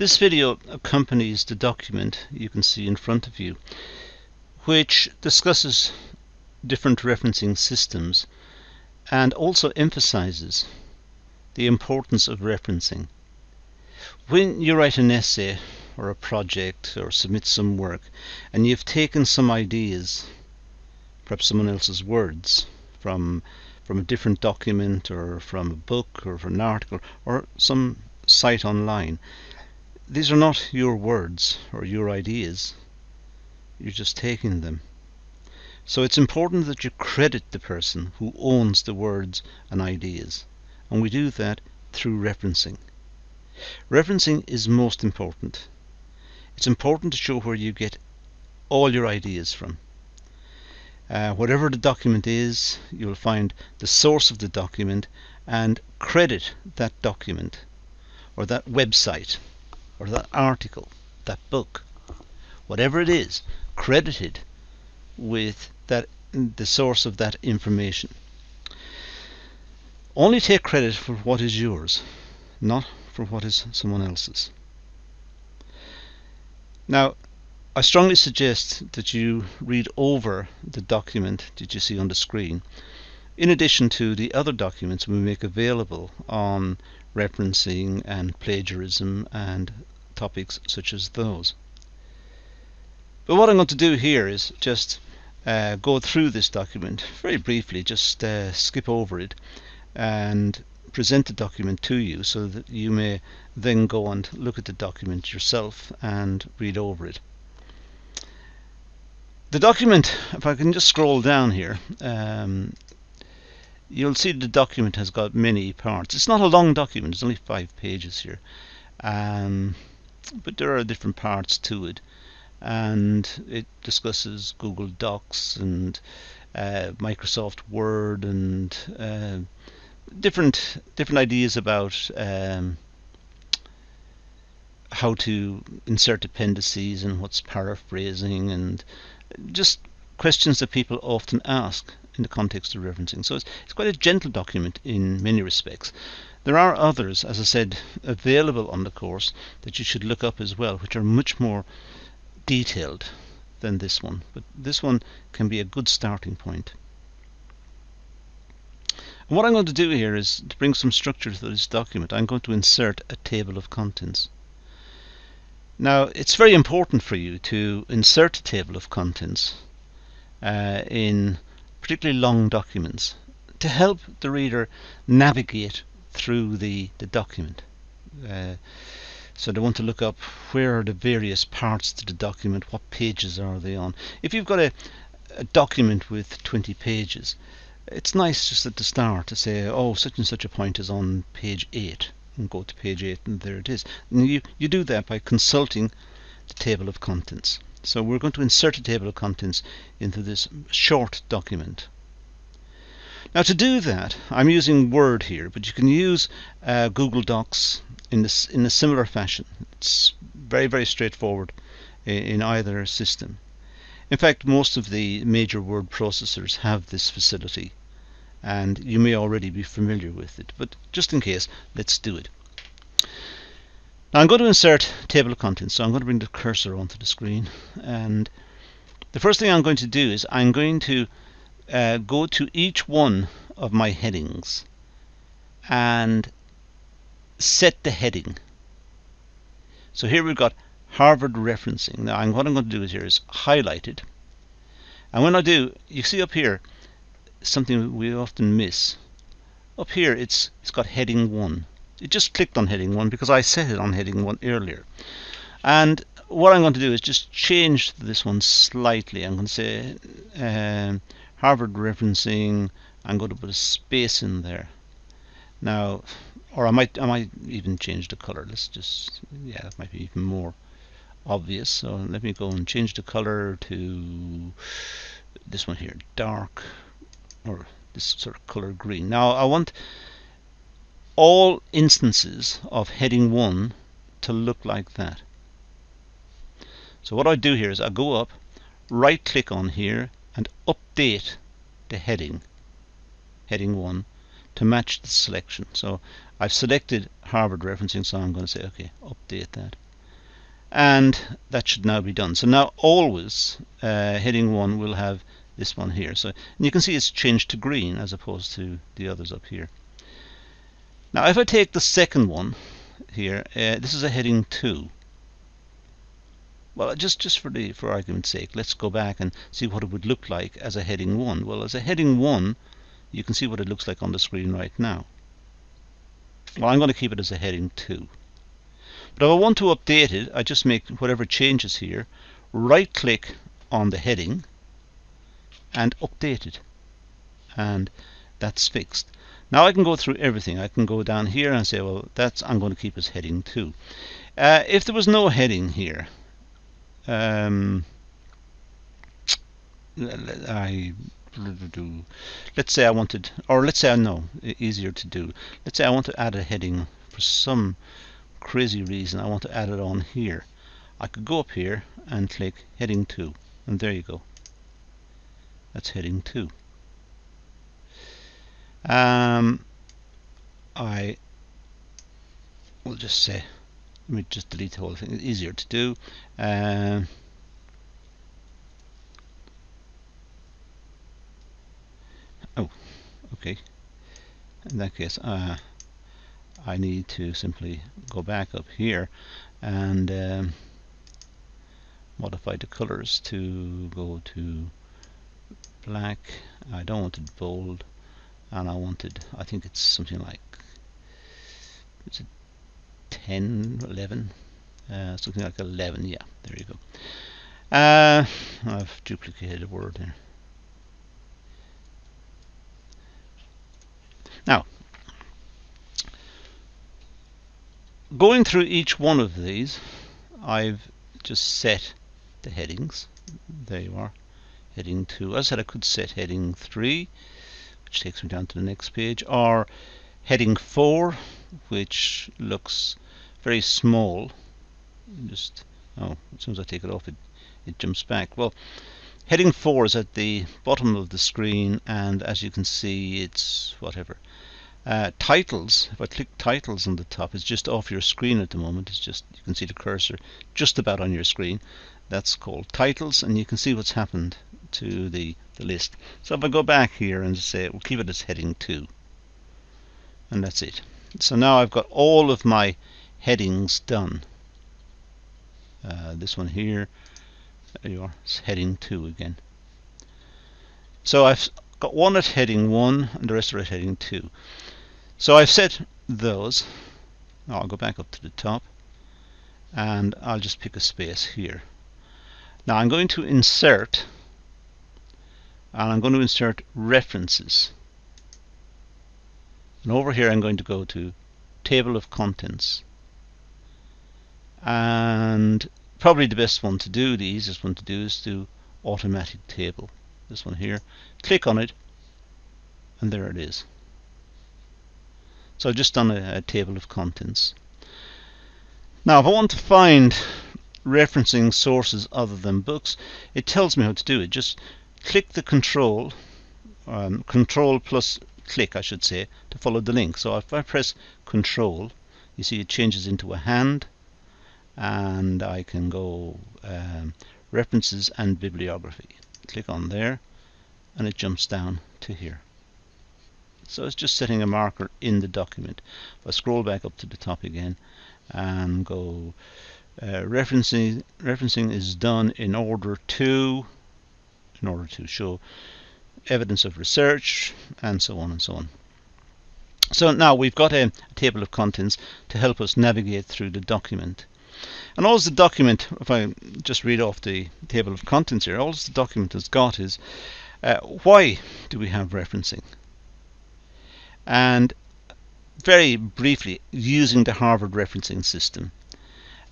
This video accompanies the document you can see in front of you, which discusses different referencing systems and also emphasizes the importance of referencing. When you write an essay or a project or submit some work and you've taken some ideas, perhaps someone else's words, from a different document or from a book or from an article or some site online, these are not your words or your ideas, you're just taking them. So it's important that you credit the person who owns the words and ideas, and we do that through referencing. Referencing is most important. It's important to show where you get all your ideas from. Whatever the document is, you'll find the source of the document and credit that document or that website or that article, that book, whatever it is, credit it with the source of that information. Only take credit for what is yours, not for what is someone else's. Now, I strongly suggest that you read over the document that you see on the screen, in addition to the other documents we make available on referencing and plagiarism and topics such as those. But what I'm going to do here is just go through this document very briefly, just skip over it and present the document to you so that you may then go and look at the document yourself and read over it. The document, if I can just scroll down here, you'll see the document has got many parts. It's not a long document, it's only 5 pages here, but there are different parts to it, and it discusses Google Docs and Microsoft Word and different ideas about how to insert appendices and what's paraphrasing, and just questions that people often ask in the context of referencing. So it's quite a gentle document in many respects. There are others, as I said, available on the course that you should look up as well, which are much more detailed than this one, but this one can be a good starting point. And what I'm going to do here is to bring some structure to this document. I'm going to insert a table of contents. Now, it's very important for you to insert a table of contents in particularly long documents to help the reader navigate through the document. So they want to look up where are the various parts to the document, what pages are they on. If you've got a document with 20 pages, it's nice just at the start to say, oh, such and such a point is on page 8, and go to page 8 and there it is. And you do that by consulting the table of contents. So we're going to insert a table of contents into this short document. Now, to do that, I'm using Word here, but you can use Google Docs in a similar fashion. It's very, very straightforward in either system. In fact, most of the major word processors have this facility, and you may already be familiar with it, but just in case, let's do it. Now, I'm going to insert table of contents, so I'm going to bring the cursor onto the screen, and the first thing I'm going to do is I'm going to go to each one of my headings and set the heading. So here we've got Harvard referencing. Now what I'm going to do here is highlight it, and when I do, you see up here something we often miss. Up here it's got heading 1. It just clicked on heading 1 because I set it on heading 1 earlier. And what I'm going to do is just change this one slightly. I'm going to say Harvard referencing. I'm going to put a space in there. Now, or I might even change the color. Let's just, yeah, that might be even more obvious. So let me go and change the color to this one here, dark, or this sort of color green. Now I want all instances of heading 1 to look like that. So what I do here is I go up, right click on here and update the heading 1 to match the selection. So I've selected Harvard referencing, so I'm going to say okay, update that. and that should now be done. So now always heading 1 will have this one here. So and you can see it's changed to green as opposed to the others up here. Now if I take the second one here, this is a heading 2. Well, just for argument's sake, let's go back and see what it would look like as a heading 1. Well, as a heading 1, you can see what it looks like on the screen right now. Well, I'm going to keep it as a heading 2. But if I want to update it, I just make whatever changes here, right-click on the heading, and update it. And that's fixed. Now I can go through everything. I can go down here and say, well, I'm going to keep as heading 2. If there was no heading here, let's say I wanted, or let's say I know, easier to do. Let's say I want to add a heading for some crazy reason. I want to add it on here. I could go up here and click heading 2, and there you go. That's heading 2. I will just say, let me just delete the whole thing. It's easier to do. Oh, okay. In that case, I need to simply go back up here and modify the colors to go to black. I don't want it bold, and I think it's something like, is it 10, 11? Something like 11, yeah, there you go. I've duplicated a word there. Now, going through each one of these, I've just set the headings. There you are, heading 2. As I said, I could set heading 3, which takes me down to the next page, or heading 4, which looks very small. Just, oh, as soon as I take it off, it jumps back. Well, heading 4 is at the bottom of the screen, and as you can see, it's whatever. Titles, if I click titles on the top, it's just off your screen at the moment. It's just, you can see the cursor just about on your screen. That's called titles, and you can see what's happened to the list. So if I go back here and say, we'll keep it as heading 2, and that's it. So now I've got all of my headings done. This one here, there you are, it's heading 2 again. So I've got one at heading 1 and the rest are at heading 2. So I've set those. Now I'll go back up to the top and I'll just pick a space here. Now I'm going to insert, and I'm going to insert references. And over here I'm going to go to table of contents. And probably the best one to do, the easiest one to do, is do automatic table. This one here. Click on it, and there it is. So I've just done a table of contents. Now if I want to find referencing sources other than books, it tells me how to do it. Just click the control plus click, I should say, to follow the link. So if I press control, you see it changes into a hand, and I can go references and bibliography. Click on there and it jumps down to here. So it's just setting a marker in the document. If I scroll back up to the top again and go referencing is done in order to show evidence of research, and so on and so on. So now we've got a table of contents to help us navigate through the document. And all the document, if I just read off the table of contents here, all the document has got is why do we have referencing? And very briefly, using the Harvard referencing system.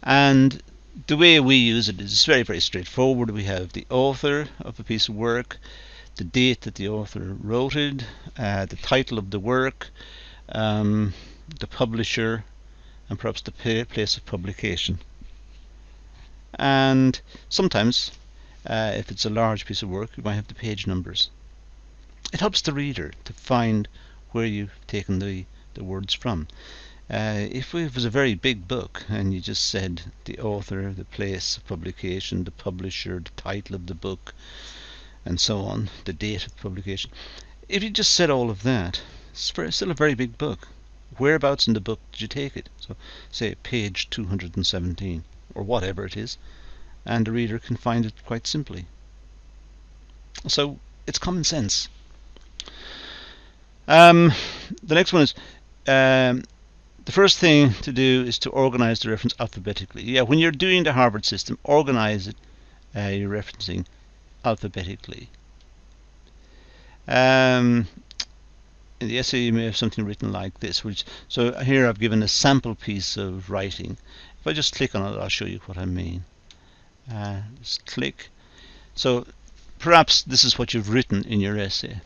And the way we use it is very, very straightforward. We have the author of a piece of work, the date that the author wrote it, the title of the work, the publisher, and perhaps the place of publication. And sometimes, if it's a large piece of work, you might have the page numbers. It helps the reader to find where you've taken the words from. If it was a very big book and you just said the author, the place of publication, the publisher, the title of the book, and so on, the date of publication, if you just said all of that, it's still a very big book. Whereabouts in the book did you take it? So say page 217 or whatever it is, and the reader can find it quite simply. So it's common sense. The next one is the first thing to do is to organize the reference alphabetically. Yeah, when you're doing the Harvard system, organize it, your referencing alphabetically. In the essay you may have something written like this, so here I've given a sample piece of writing. If I just click on it, I'll show you what I mean. Just click. So perhaps this is what you've written in your essay.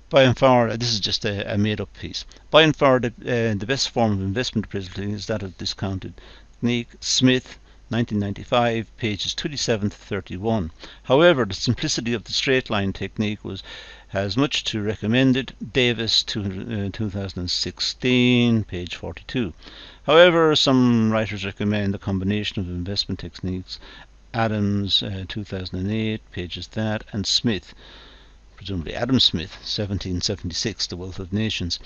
By and far, this is just a made-up piece. By and far, the best form of investment appraisal is that of discounted technique. Smith, 1995, pages 27 to 31. However, the simplicity of the straight line technique has much to recommend it. Davis, 2016, page 42. However, some writers recommend a combination of investment techniques. Adams, 2008, pages that, and Smith, presumably Adam Smith, 1776, The Wealth of Nations,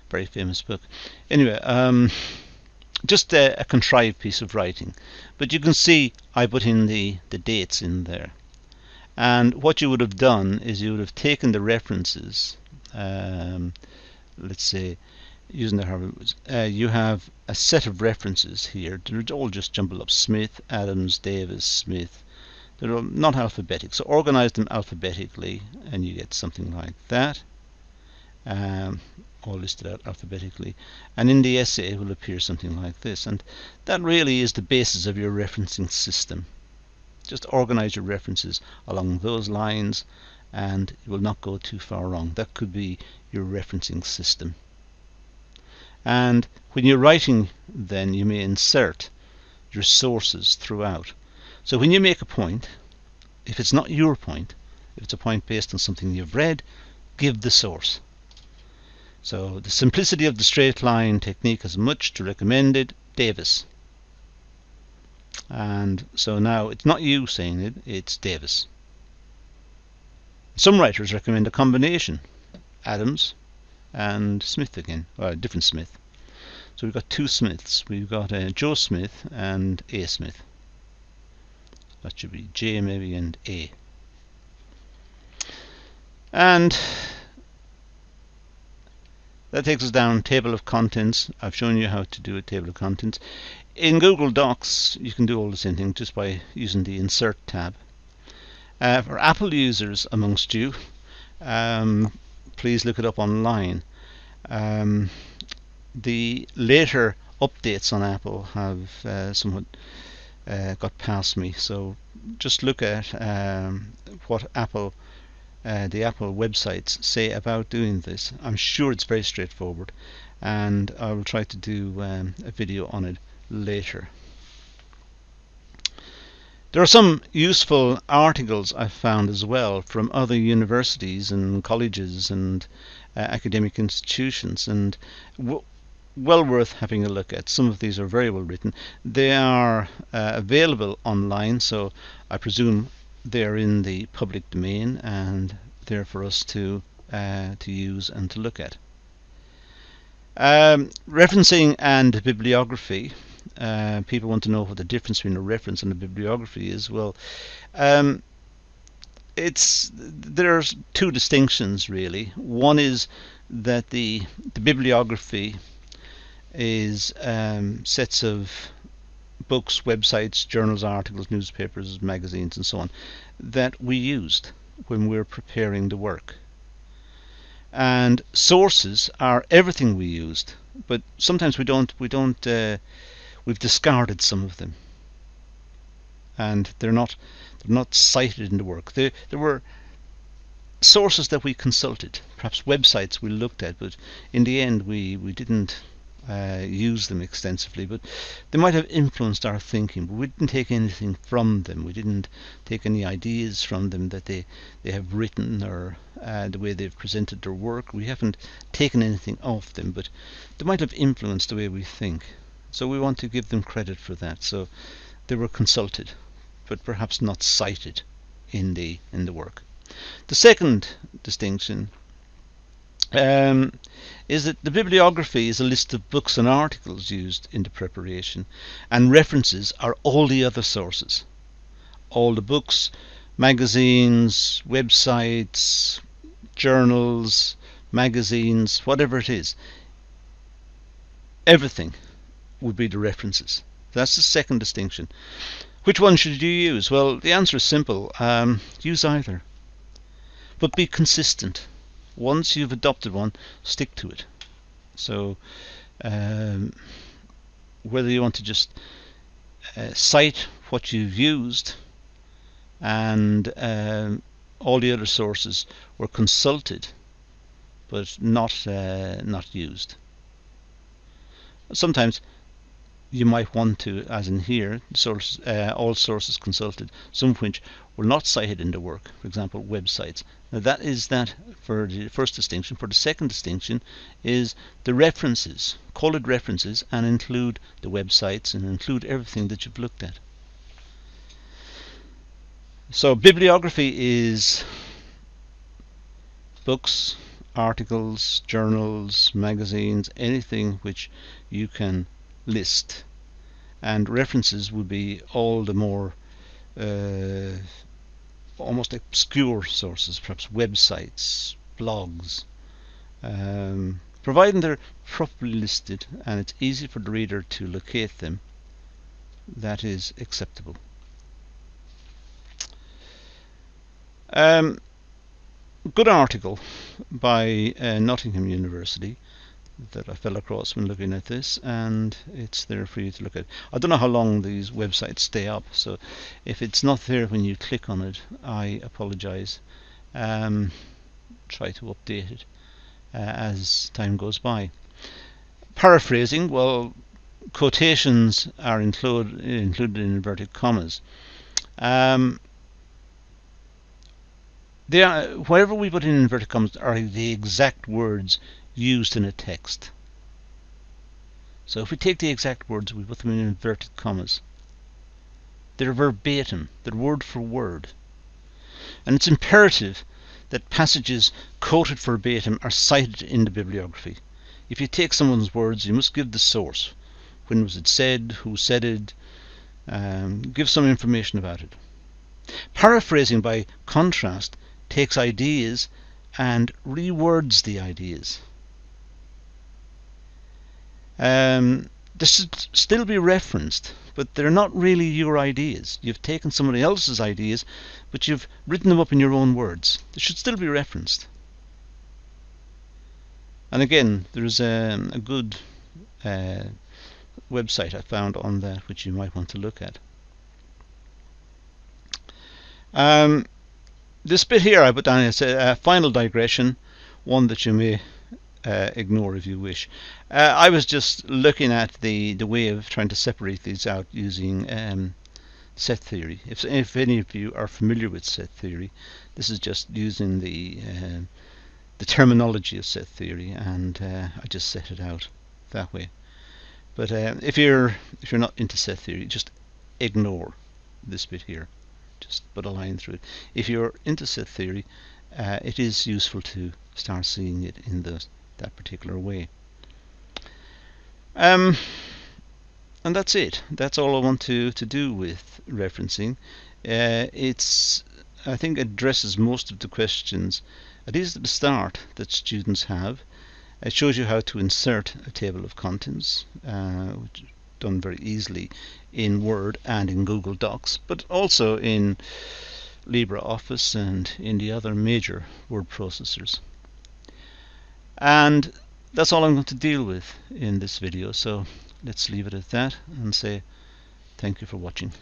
very famous book. Anyway, just a contrived piece of writing, but you can see I put in the dates in there. And what you would have done is you would have taken the references, let's say, using the Harvard words, you have a set of references here. They're all just jumbled up: Smith, Adams, Davis, Smith. They're all not alphabetic, so organize them alphabetically and you get something like that, all listed out alphabetically, and in the essay it will appear something like this. And that really is the basis of your referencing system. Just organize your references along those lines and you will not go too far wrong. That could be your referencing system. And when you're writing, then you may insert your sources throughout. So when you make a point, if it's not your point, if it's a point based on something you've read, give the source. So the simplicity of the straight line technique has much to recommend it. Davis. And so now it's not you saying it, it's Davis. Some writers recommend a combination. Adams and Smith again, or a different Smith. So we've got two Smiths. We've got Joe Smith and A. Smith. That should be J maybe and A. And that takes us down table of contents. I've shown you how to do a table of contents. In Google Docs you can do all the same thing just by using the Insert tab. For Apple users amongst you, please look it up online. The later updates on Apple have somewhat got past me, so just look at what the Apple websites say about doing this. I'm sure it's very straightforward, and I will try to do a video on it later. There are some useful articles I've found as well from other universities and colleges and academic institutions, and well worth having a look at. Some of these are very well written. They are available online, so I presume they're in the public domain and they're for us to use and to look at. Referencing and bibliography. People want to know what the difference between a reference and a bibliography is. Well, there's two distinctions really. One is that the bibliography is sets of books, websites, journals, articles, newspapers, magazines, and so on that we used when we're preparing the work. And sources are everything we used, but sometimes we've discarded some of them, and they're not cited in the work. There were sources that we consulted, perhaps websites we looked at, but in the end we didn't use them extensively, but they might have influenced our thinking, but we didn't take anything from them. We didn't take any ideas from them that they have written or the way they've presented their work. We haven't taken anything off them, but they might have influenced the way we think. So we want to give them credit for that. So they were consulted, but perhaps not cited in the work. The second distinction is that the bibliography is a list of books and articles used in the preparation, and references are all the other sources. All the books, magazines, websites, journals, magazines, whatever it is, everything would be the references. That's the second distinction. Which one should you use? Well, the answer is simple. Use either. But be consistent. Once you've adopted one, stick to it. So whether you want to just cite what you've used and all the other sources were consulted but not used. Sometimes you might want to, as in here, all sources consulted, some of which were not cited in the work, for example websites. Now that is that for the first distinction. For the second distinction is the references. Call it references and include the websites and include everything that you've looked at. So bibliography is books, articles, journals, magazines, anything which you can list, and references would be all the more almost obscure sources, perhaps websites, blogs, providing they're properly listed and it's easy for the reader to locate them. That is acceptable. Good article by Nottingham University that I fell across when looking at this, and it's there for you to look at. I don't know how long these websites stay up, so if it's not there when you click on it, I apologize. Try to update it as time goes by. Paraphrasing, well, quotations are included in inverted commas. They are, whatever we put in inverted commas are the exact words used in a text. So if we take the exact words, we put them in inverted commas. They're verbatim, they're word for word. And it's imperative that passages quoted verbatim are cited in the bibliography. If you take someone's words, you must give the source. When was it said? Who said it? Give some information about it. Paraphrasing, by contrast, takes ideas and rewords the ideas. They should still be referenced, but they're not really your ideas. You've taken somebody else's ideas, but you've written them up in your own words. They should still be referenced. And again, there's a good website I found on that which you might want to look at. This bit here I put down as a final digression, one that you may ignore if you wish. I was just looking at the way of trying to separate these out using set theory. If any of you are familiar with set theory, this is just using the terminology of set theory, and I just set it out that way. But if you're not into set theory, just ignore this bit here. Just put a line through it. If you're into set theory, it is useful to start seeing it in that particular way. And that's it. That's all I want to do with referencing. It's, I think, addresses most of the questions, at least at the start, that students have. It shows you how to insert a table of contents, which is done very easily in Word and in Google Docs, but also in LibreOffice and in the other major word processors. And that's all I'm going to deal with in this video, so let's leave it at that and say thank you for watching.